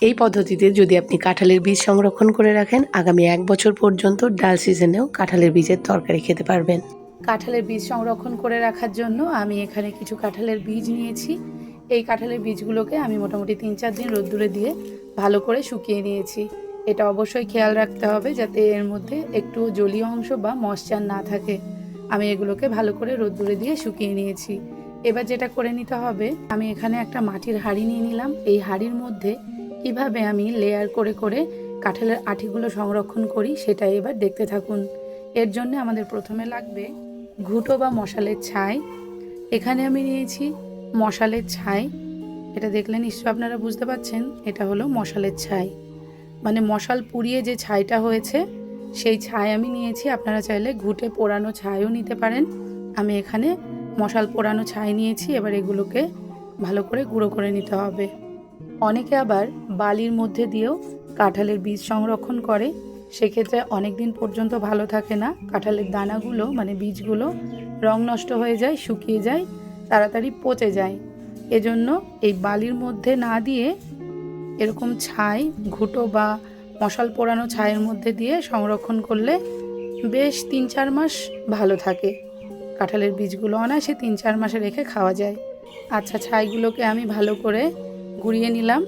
এই পদ্ধতিতে যদি আপনি কাঁঠালের বীজ সংরক্ষণ করে রাখেন, আগামী 1 বছর পর্যন্ত ডাল সিজনেও কাঁঠালের বীজের তরকারি খেতে পারবেন। কাঁঠালের বীজ সংরক্ষণ করে রাখার জন্য আমি এখানে কিছু কাঁঠালের বীজ নিয়েছি। এই কাঁঠালের বীজগুলোকে আমি মোটামুটি 3-4 দিন রোদ্দুরে দিয়ে ভালো করে শুকিয়ে নিয়েছি। এটা অবশ্যই খেয়াল রাখতে হবে যাতে এর মধ্যে একটু জলীয় অংশ বা ময়েশ্চার না থাকে। আমি এগুলোকে ভালো করে রোদ্দুরে দিয়ে শুকিয়ে নিয়েছি। এবার যেটা করে নিতে হবে, আমি এখানে একটা মাটির হাঁড়ি নিয়ে নিলাম। এই হাঁড়ির মধ্যে কিভাবে আমি লেয়ার করে করে কাঁঠালের আঠিগুলো সংরক্ষণ করি সেটা এবার দেখতে থাকুন। এর জন্য আমাদের প্রথমে লাগবে ঘুঁটো বা মশালের ছাই। এখানে আমি নিয়েছি মশালের ছাই। এটা দেখলে নিশ্চয় আপনারা বুঝতে পারছেন, এটা হলো মশালের ছাই, মানে মশাল পুড়িয়ে যে ছাইটা হয়েছে সেই ছাই আমি নিয়েছি। আপনারা চাইলে ঘুঁটে পোড়ানো ছাইও নিতে পারেন। আমি এখানে মশাল পোড়ানো ছাই নিয়েছি। এবার এগুলোকে ভালো করে গুঁড়ো করে নিতে হবে। অনেকে আবার বালির মধ্যে দিয়েও কাঁঠালের বীজ সংরক্ষণ করে, সেক্ষেত্রে অনেক দিন পর্যন্ত ভালো থাকে না। কাঁঠালের দানাগুলো মানে বীজগুলো রং নষ্ট হয়ে যায়, শুকিয়ে যায়, তাড়াতাড়ি পচে যায়। এজন্য এই বালির মধ্যে না দিয়ে এরকম ছাই, ঘুঁটো বা মশাল পোড়ানো ছাইয়ের মধ্যে দিয়ে সংরক্ষণ করলে বেশ 3-4 মাস ভালো থাকে। কাঁঠালের বীজগুলো অনায়াসে 3-4 মাসে রেখে খাওয়া যায়। আচ্ছা, ছাইগুলোকে আমি ভালো করে গুঁড়িয়ে নিলাম।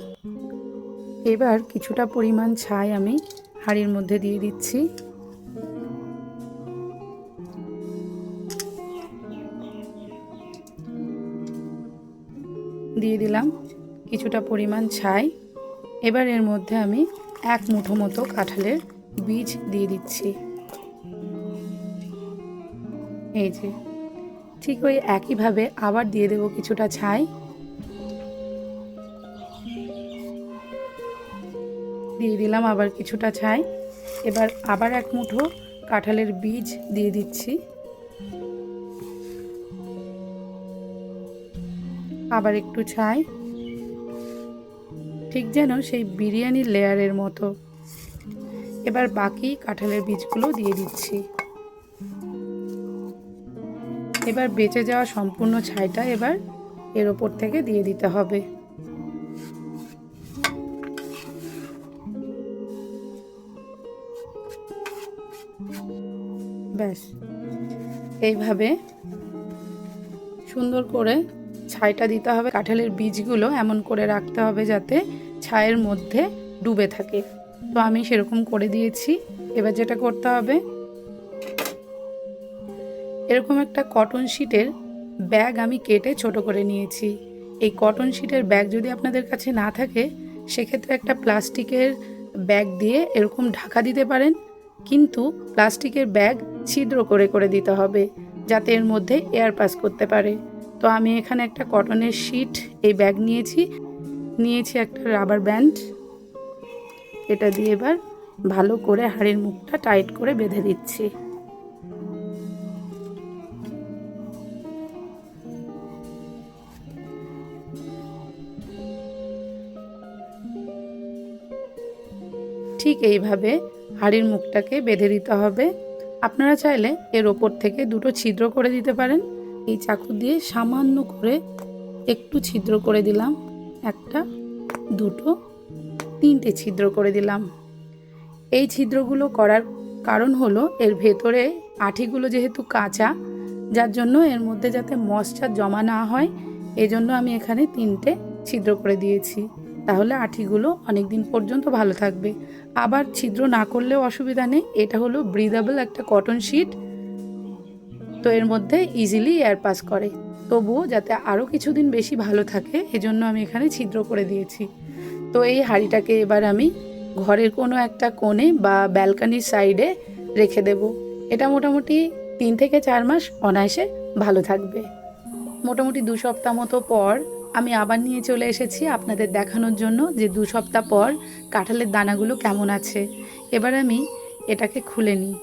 এবার কিছুটা পরিমাণ ছাই আমি হাঁড়ির মধ্যে দিয়ে দিচ্ছি। দিয়ে দিলাম কিছুটা পরিমাণ ছাই। এবার এর মধ্যে আমি 1 মুঠো মতো কাঁঠালের বীজ দিয়ে দিচ্ছি। এই যে ঠিক ওই একইভাবে আবার দিয়ে দেবো কিছুটা ছাই। দিয়ে দিলাম আবার কিছুটা ছাই। এবার আবার 1 মুঠো কাঁঠালের বীজ দিয়ে দিচ্ছি। আবার একটু ছাই, ঠিক যেন সেই বিরিয়ানির লেয়ারের মতো। এবার বাকি কাঁঠালের বীজগুলো দিয়ে দিচ্ছি। এবার বেঁচে যাওয়া সম্পূর্ণ ছাইটা এবার এর ওপর থেকে দিয়ে দিতে হবে। ব্যাস, এইভাবে সুন্দর করে ছাইটা দিতে হবে। কাঁঠালের বীজগুলো এমন করে রাখতে হবে যাতে ছাইয়ের মধ্যে ডুবে থাকে। তো আমি সেরকম করে দিয়েছি। এবার যেটা করতে হবে, এরকম একটা কটন শিটের ব্যাগ আমি কেটে ছোট করে নিয়েছি। এই কটন শিটের ব্যাগ যদি আপনাদের কাছে না থাকে, সেক্ষেত্রে একটা প্লাস্টিকের ব্যাগ দিয়ে এরকম ঢাকা দিতে পারেন, কিন্তু প্লাস্টিকের ব্যাগ ছিদ্র করে করে দিতে হবে যাতে এর মধ্যে এয়ার পাস করতে পারে। তো আমি এখানে একটা কটনের শিট এই ব্যাগ নিয়েছি একটা রাবার ব্যান্ড। এটা দিয়ে এবার ভালো করে হাঁড়ির মুখটা টাইট করে বেঁধে দিচ্ছি। ঠিক এইভাবে হাঁড়ির মুখটাকে বেঁধে দিতে হবে। আপনারা চাইলে এর ওপর থেকে 2টো ছিদ্র করে দিতে পারেন। এই চাকু দিয়ে সামান্য করে একটু ছিদ্র করে দিলাম, 1টা, 2টো, 3টে ছিদ্র করে দিলাম। এই ছিদ্রগুলো করার কারণ হলো এর ভেতরে আঠিগুলো যেহেতু কাঁচা, যার জন্য এর মধ্যে যাতে ময়েশ্চার জমা না হয়, এজন্য আমি এখানে 3টে ছিদ্র করে দিয়েছি। তাহলে আঠিগুলো অনেক দিন পর্যন্ত ভালো থাকবে। আবার ছিদ্র না করলেও অসুবিধা নেই, এটা হলো ব্রিদেবল একটা কটন শিট, তো এর মধ্যে ইজিলি এয়ার পাস করে। তবুও যাতে আরও কিছুদিন বেশি ভালো থাকে, এজন্য আমি এখানে ছিদ্র করে দিয়েছি। তো এই হাঁড়িটাকে এবার আমি ঘরের কোনো একটা কোণে বা ব্যালকনির সাইডে রেখে দেব। এটা মোটামুটি 3 থেকে 4 মাস অনায়াসে ভালো থাকবে। মোটামুটি 2 সপ্তাহ মতো পর আমি আবার নিয়ে চলে এসেছি আপনাদের দেখানোর জন্য যে 2 সপ্তাহ পর কাঁঠালের দানাগুলো কেমন আছে। এবার আমি এটাকে খুলে নিই।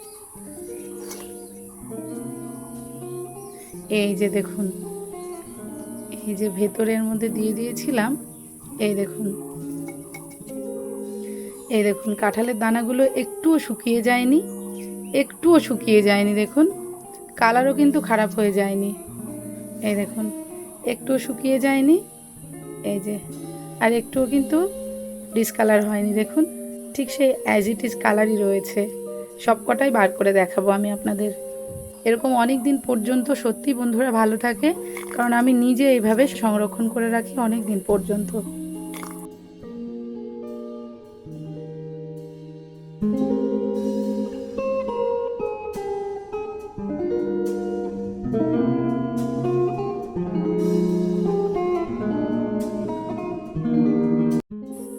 এই যে দেখুন, এই যে ভেতরের মধ্যে দিয়ে দিয়েছিলাম, এই দেখুন, এই দেখুন কাঁঠালের দানাগুলো একটুও শুকিয়ে যায়নি, একটুও শুকিয়ে যায়নি। দেখুন কালারও কিন্তু খারাপ হয়ে যায়নি। এই দেখুন একটুও শুকিয়ে যায়নি, এই যে, আর একটুও কিন্তু ডিসকালার হয়নি, দেখুন ঠিক সেই অ্যাজ ইট ইজ কালারই রয়েছে। সবকটাই বার করে দেখাবো আমি আপনাদের। এরকম অনেক দিন পর্যন্ত সত্যি বন্ধুরা ভালো থাকে, কারণ আমি নিজে এইভাবে সংরক্ষণ করে রাখি অনেক দিন পর্যন্ত।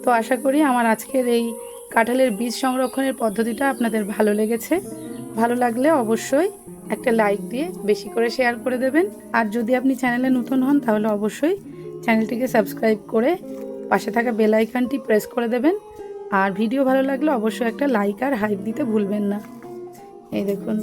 তো আশা করি আমার আজকের এই কাঁঠালের বীজ সংরক্ষণের পদ্ধতিটা আপনাদের ভালো লেগেছে। ভালো লাগলে অবশ্যই একটা লাইক দিয়ে বেশি করে শেয়ার করে দেবেন। আর যদি আপনি চ্যানেলে নতুন হন তাহলে অবশ্যই চ্যানেলটিকে সাবস্ক্রাইব করে পাশে থাকা বেল আইকনটি প্রেস করে দেবেন। আর ভিডিও ভালো লাগলে অবশ্যই একটা লাইক আর হাইপ দিতে ভুলবেন না। এই দেখুন।